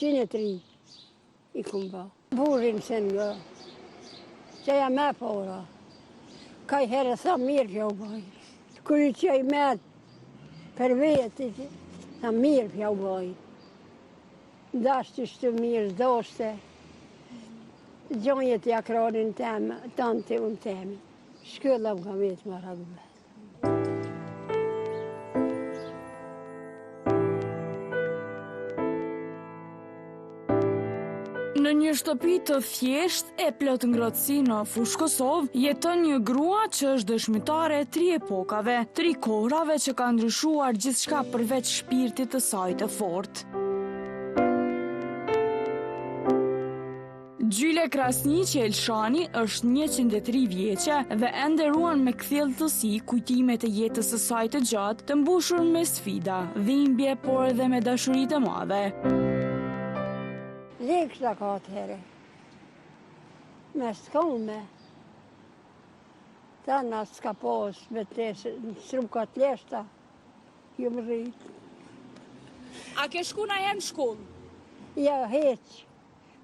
103 i kumba. Burin se nga, që ja me pora. Ka i herë sa mirë që u bëj. Kër i që i met për vetë, sa mirë që u bëj. Dashtë ishte mirë, doshte. Gjonjet ja kronin temë, tante unë temë. Shkëlla më ka vetë më ragëve. Në një shtëpi të thjesht e plot ngrohtësi në Fushë Kosovë, jeton një grua që është dëshmitare 3 epokave, 3 kohrave që ka ndryshuar gjithçka përveç shpirtit të saj të fortë. Gjyle Krasniqi Elshani është 103 vjeçe dhe ende ruan me kthjellësi kujtimet e jetës së saj të gjatë, të mbushur me sfida, dhimbje, por edhe me dashuri të madhe. Lekshta ka të herë, me s'kome, ta nga s'ka pos, me të srukat leshta, ju më rritë. A ke shku na herë në shkollë? Ja, heq,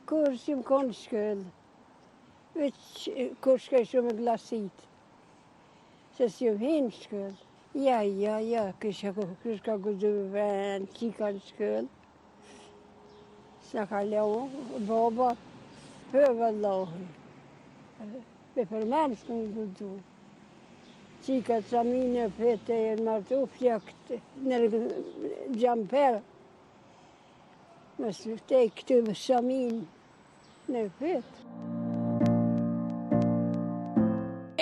kur si më konë shkëllë, veç kur shkej shumë glasit, se si më hinë shkëllë. Ja, kësha gudu vërën, qika në shkëllë. Sa ka leo, baba, për vëllohi. Për përmenë s'ku në gudu. Qika të samine për të e martu fjakt në gjamper. Më së këtë më samin në për.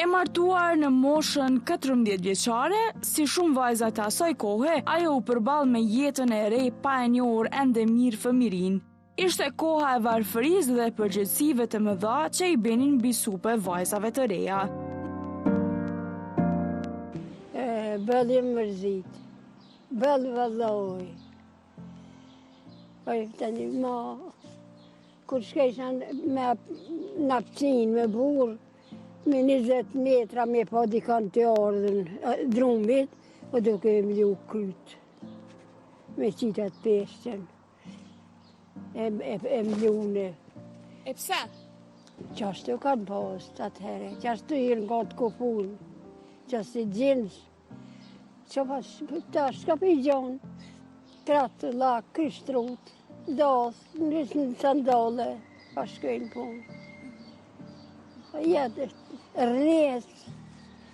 E martuar në moshën 14 vjeçare, si shumë vajzat e asaj kohe, ajo u përball me jetën e re pa e njohur ende mirë fëmirin. Ishte koha e varfërisë dhe përgjegjësive të mëdha që i benin mbi supe vajzave të reja. Bëlli mërzit, bëllë vëlloj. Tani ma, kur shkejsha me napcin, me burë, me 20 metra me pa dikan të ardhën drumit, o duke e mlu kryt, me qitat peshtën. E mlune. E pse? Qashtu kanë post atëhere, qashtu i nga të kupun, qashtu i gjinës, që pas ta shka për i gjonë, kratë, lak, kryshtrut, dasë, nësë në sandale, pa shkojnë punë. Jetë, rnesë,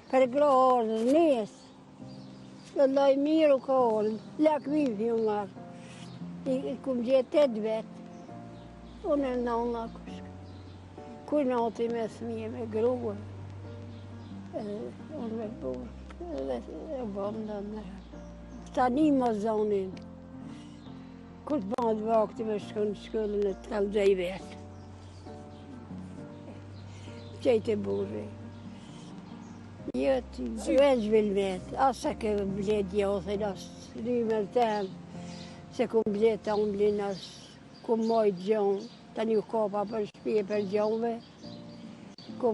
për grahorë, rnesë, dhe laj miru ka orë, lak vivi u marë. I kumë gjetë 8 vetë, unë e nëna kushka. Kuj nati me thmije, me gruë, unë me burë, edhe e bëmë dhe në herë. Ta një më zonin, kur të bandë vakti me shkën shkollën e të kalëgjej vetë. Qejtë e burë. Jëtë, veç bil vetë, asa ke bledë jothin, asë rrimër temë. Se ku mbjeta unë blinas, ku mojtë gjonë, ta një kopa për shpje për gjonëve, ku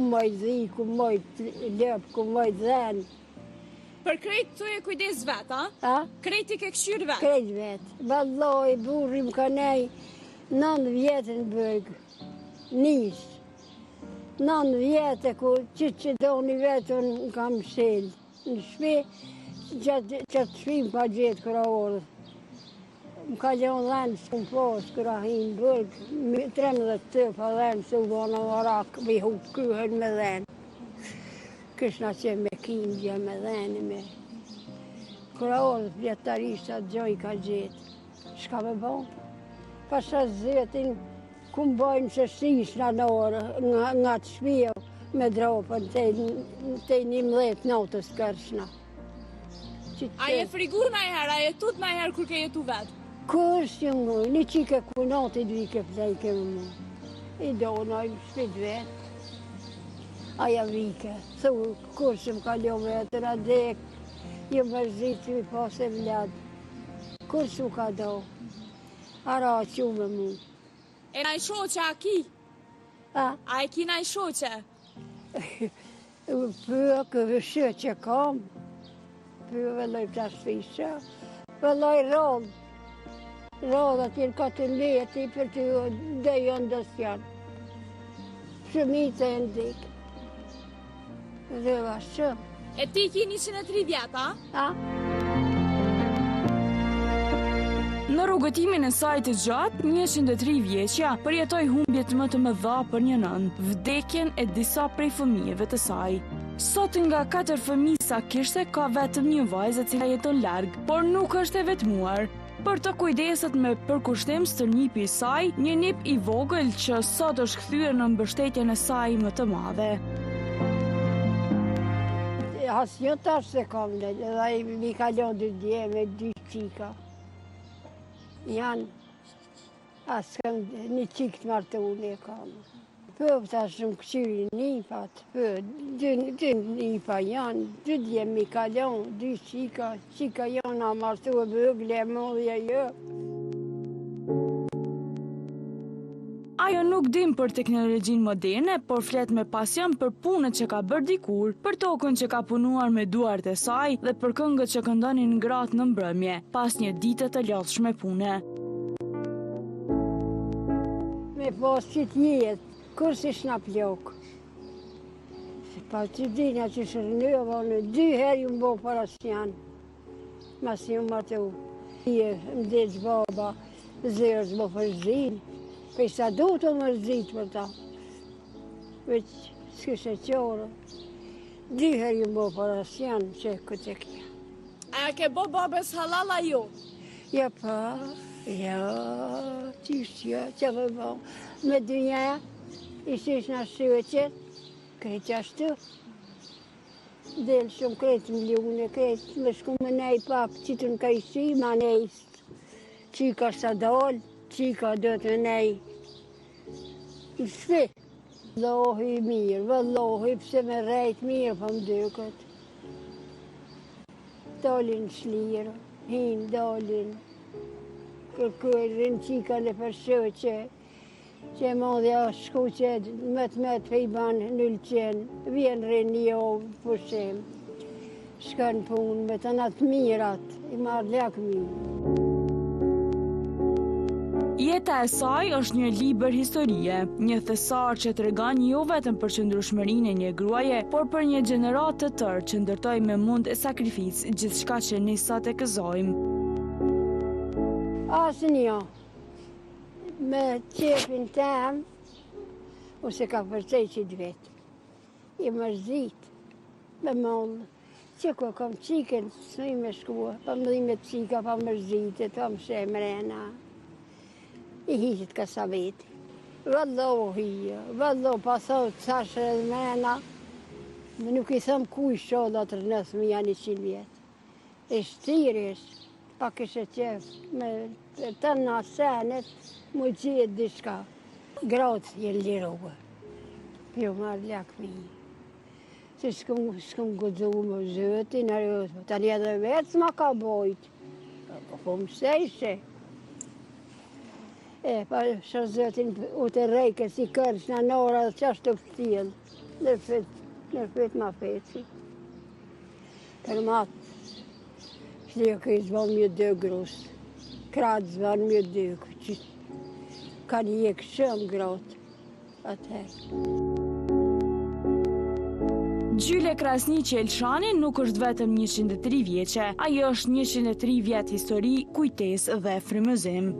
mojtë dhi, ku mojtë lëpë, ku mojtë dhenë. Për krejt të e kujdes vetë, a? Krejt i ke këshyrë vetë? Krejt vetë. Valloj, burri më ka nej 9 vjetë në bërgë, nisë. 9 vjetë, ku që do një vetë unë më kam shelë. Në shpe, qatë shpim ka gjetë këra orë. Më ka gjonë dhenë së më posë këra hinë bërgë, 13 të pa dhenë se u dhonë në varak, me hupë kryhen me dhenë. Këshna që me kindja me dhenë me. Këra orë vjetarisht atë gjoj ka gjetë. Shka me bo? Pasha zetin, ku më bojnë që shishna në orë, nga të shpio, me dropën, te 11 notës kërshna. A je frigur na herë, a je tut na herë kur ke jetu vetë? Kërës që ngoj, një qike kunati dhvike plejke më mu. I dona i shpit vetë. Aja vike, thu, kërës që më kaljo vetë, radek, jo më rëzit që mi pas e vladë. Kërës që ka do, ara që me mu. E na i shoqe a ki? A e ki na i shoqe? Për këve shoqe kam. Për vëlloj plasfisha, vëlloj rollë. Rodhat jenë ka të leti për të dhe janë dësjanë. Shumica e ndikë. Dhe va shumë. E ti ki 103 vjeta? A? Në rrugëtimin e saj të gjatë, 103 vjeçja përjetoi humbjet më të mëdha për një nënë, vdekjen e disa prej fëmijëve të saj. Sot nga 4 fëmijë sa kishte ka vetëm një vajzë e cila jeton larg, por nuk është e vetmuar. Për të kujdeset me përkushtim stërnipi i saj, një nip i vogël që sot është kthyer në mbështetjen e saj më të madhe. Asnjë tash se kam dhe ai mi kalon 2 dje me 2 qika. Janë, asë kam një qikë të martune e kam. Për tash më këqyri nipat, për 2 nipa janë, 2 dje mi kalon, 2 qika janë a martu e bëgle, modhja jo. Ajo nuk dim për teknologjinë moderne, por flet me pasion për punët që ka bërë dikur, për tokën që ka punuar me duart e saj dhe për këngët që këndonin gratë në mbrëmje, pas një dite të lodhshme pune. Me pas që t'jetë, kur si shna plokë. Pa që dina që shërnëva, në 2 herë ju mbo para s'janë, mas ju martu. Më dhejtë baba, zërës më përzinë. Për sa du të më rëzit për ta, veç s'kështë qorë. 2 herë ju më para s'janë që këtë e kja. A ke bo babes halala jo? Ja pa, ja, qishja, që për bo. Me 2 nja, ishish në shqyëqet, kretë ashtu. Delë shumë kretë milione, kretë me shku më nej papë, që të në ka ishi, ma nejst. Qika sa dollë. Qika do të nej. Shpi. Vëllohi mirë, vëllohi pëse me rejt mirë për më dykët. Dolin shlirë, hinë dolin. Kërkërën qika në përshë që modhja shku që met për i banë në lëqenë. Vjen rinë jo përshem. Shkën punë me të natë mirat, i marrë lak mirë. Jeta e saj është një libër historie, një thesar që tregon jo vetëm për qëndrueshmërinë e një gruaje, por për një gjenerat të tërë që ndërtoi me mund e sakrificë gjithçka që ne sot e gëzojmë. Asnjë. Me qepin tem, ose ka përcej që 2 vetë. I mërzit, me mollë. Që ko kam qiken, së i me shkua, pa më dhime qika, pa mërzitet, pa më shemrena. I hiqit ka sa veti. Vëllohi, pasot, sashë edhe mena. Me nuk i thëm ku i shodhat rënës me janë 100 vjetë. E shtiris, pa kështë qef, me të në senet, mu gjithë dishka. Gratë jenë lirohë. Jo marrë lakë me i. Se s'këm gëdzu më zëti në rëtë, të një edhe vetë s'ma ka bojtë. Po më sejshe. Pa shërëzëtin u të rejke si kërsh në nora dhe qashtë të këtjel. Në fet ma feci. Për matë, shlio këj zbon mjë 2 grusë. Kratë zbon mjë 2, ka një jekë shumë grotë. Atëherë. Gjyle Krasniqi Elshani nuk është vetëm 103 vjeçe, ajo është 103 vjet histori, kujtesë dhe frymëzim.